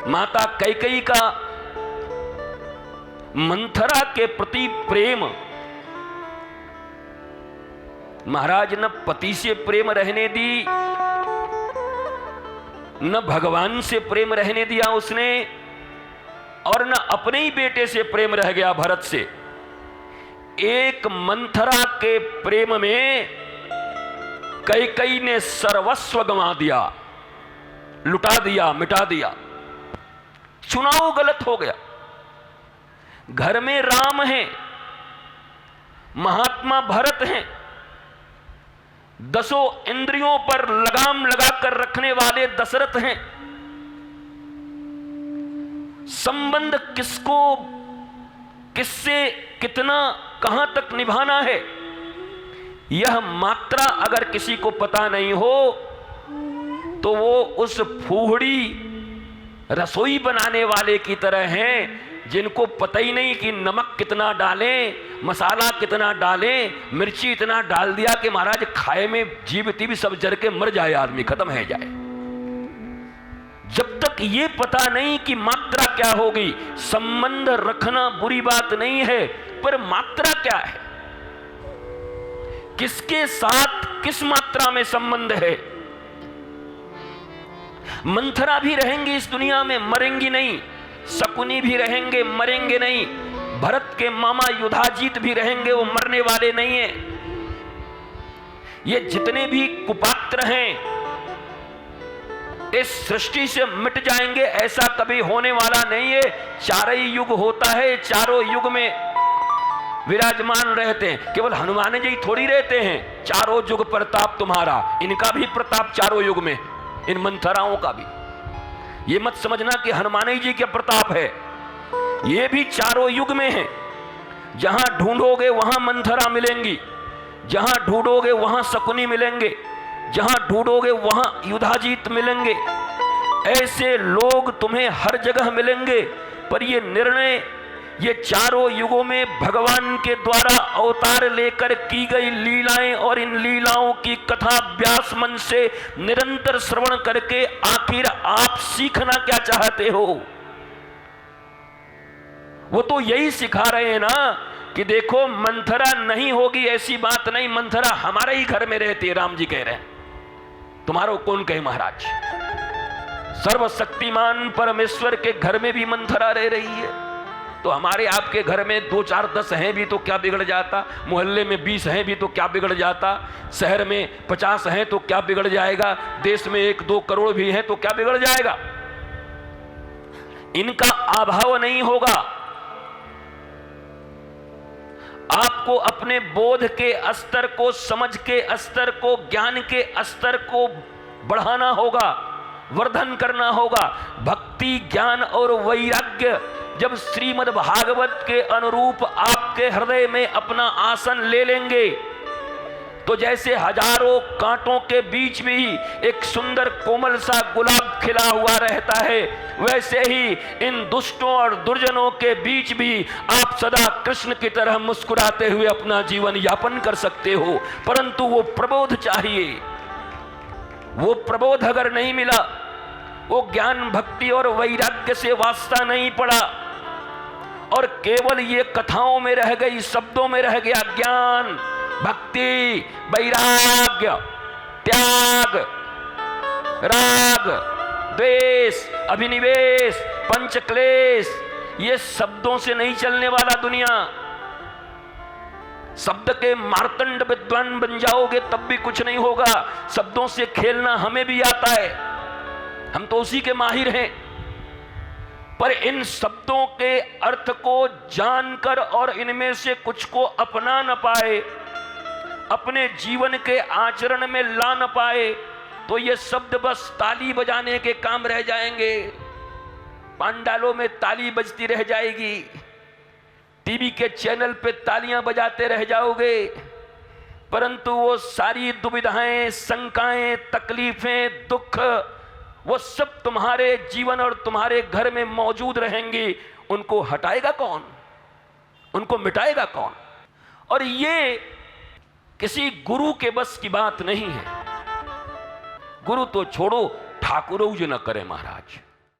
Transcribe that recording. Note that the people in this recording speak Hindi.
माता कैकेयी का मंथरा के प्रति प्रेम, महाराज न पति से प्रेम रहने दी, न भगवान से प्रेम रहने दिया उसने, और न अपने ही बेटे से प्रेम रह गया भरत से। एक मंथरा के प्रेम में कैकेयी ने सर्वस्व गंवा दिया, लुटा दिया, मिटा दिया। चुनाव गलत हो गया। घर में राम हैं, महात्मा भरत हैं, 10 इंद्रियों पर लगाम लगाकर रखने वाले दशरथ हैं। संबंध किसको, किससे कितना, कहां तक निभाना है, यह मात्रा अगर किसी को पता नहीं हो तो वो उस फूहड़ी रसोई बनाने वाले की तरह हैं जिनको पता ही नहीं कि नमक कितना डालें, मसाला कितना डालें, मिर्ची इतना डाल दिया कि महाराज खाए में जीभ तीब सब जर के मर जाए, आदमी खत्म है जाए। जब तक ये पता नहीं कि मात्रा क्या होगी, संबंध रखना बुरी बात नहीं है, पर मात्रा क्या है, किसके साथ किस मात्रा में संबंध है। मंथरा भी रहेंगी इस दुनिया में, मरेंगी नहीं। शकुनी भी रहेंगे, मरेंगे नहीं। भरत के मामा युधाजीत भी रहेंगे, वो मरने वाले नहीं है। ये जितने भी कुपात्र हैं इस सृष्टि से मिट जाएंगे, ऐसा कभी होने वाला नहीं है। 4 ही युग होता है, चारों युग में विराजमान रहते हैं। केवल हनुमान जी थोड़ी रहते हैं, चारों युग प्रताप तुम्हारा। इनका भी प्रताप चारों युग में, इन मंथराओं का भी। ये मत समझना कि हनुमान जी के प्रताप है, ये भी चारों युग में है। जहां ढूंढोगे वहां मंथरा मिलेंगी, जहां ढूंढोगे वहां शकुनी मिलेंगे, जहां ढूंढोगे वहां युधाजीत मिलेंगे। ऐसे लोग तुम्हें हर जगह मिलेंगे। पर ये निर्णय ये चारों युगों में भगवान के द्वारा अवतार लेकर की गई लीलाएं और इन लीलाओं की कथा व्यास मन से निरंतर श्रवण करके आखिर आप सीखना क्या चाहते हो। वो तो यही सिखा रहे हैं ना कि देखो मंथरा नहीं होगी, ऐसी बात नहीं, मंथरा हमारे ही घर में रहती है। राम जी कह रहे हैं, तुम्हारो कौन कहे महाराज, सर्वशक्तिमान परमेश्वर के घर में भी मंथरा रह रही है। तो हमारे आपके घर में 2 4 10 हैं भी तो क्या बिगड़ जाता, मोहल्ले में 20 हैं भी तो क्या बिगड़ जाता, शहर में 50 हैं तो क्या बिगड़ जाएगा, देश में 1-2 करोड़ भी हैं तो क्या बिगड़ जाएगा। इनका अभाव नहीं होगा। आपको अपने बोध के स्तर को, समझ के स्तर को, ज्ञान के स्तर को बढ़ाना होगा, वर्धन करना होगा। भक्ति, ज्ञान और वैराग्य जब श्रीमद् भागवत के अनुरूप आपके हृदय में अपना आसन ले लेंगे तो जैसे हजारों कांटों के बीच भी एक सुंदर कोमल सा गुलाब खिला हुआ रहता है, वैसे ही इन दुष्टों और दुर्जनों के बीच भी आप सदा कृष्ण की तरह मुस्कुराते हुए अपना जीवन यापन कर सकते हो। परंतु वो प्रबोध चाहिए। वो प्रबोध अगर नहीं मिला, वो ज्ञान, भक्ति और वैराग्य से वास्ता नहीं पड़ा और केवल ये कथाओं में रह गई, शब्दों में रह गया ज्ञान, भक्ति, वैराग्य, त्याग, राग, द्वेष, अभिनिवेश, पंचक्लेश, ये शब्दों से नहीं चलने वाला दुनिया। शब्द के मार्तंड विद्वान बन जाओगे तब भी कुछ नहीं होगा। शब्दों से खेलना हमें भी आता है, हम तो उसी के माहिर हैं। पर इन शब्दों के अर्थ को जानकर और इनमें से कुछ को अपना न पाए, अपने जीवन के आचरण में ला न पाए, तो ये शब्द बस ताली बजाने के काम रह जाएंगे। पंडालों में ताली बजती रह जाएगी, टीवी के चैनल पे तालियां बजाते रह जाओगे, परंतु वो सारी दुविधाएं, शंकाएं, तकलीफें, दुख, वो सब तुम्हारे जीवन और तुम्हारे घर में मौजूद रहेंगी। उनको हटाएगा कौन, उनको मिटाएगा कौन। और ये किसी गुरु के बस की बात नहीं है। गुरु तो छोड़ो, ठाकुर न करे महाराज।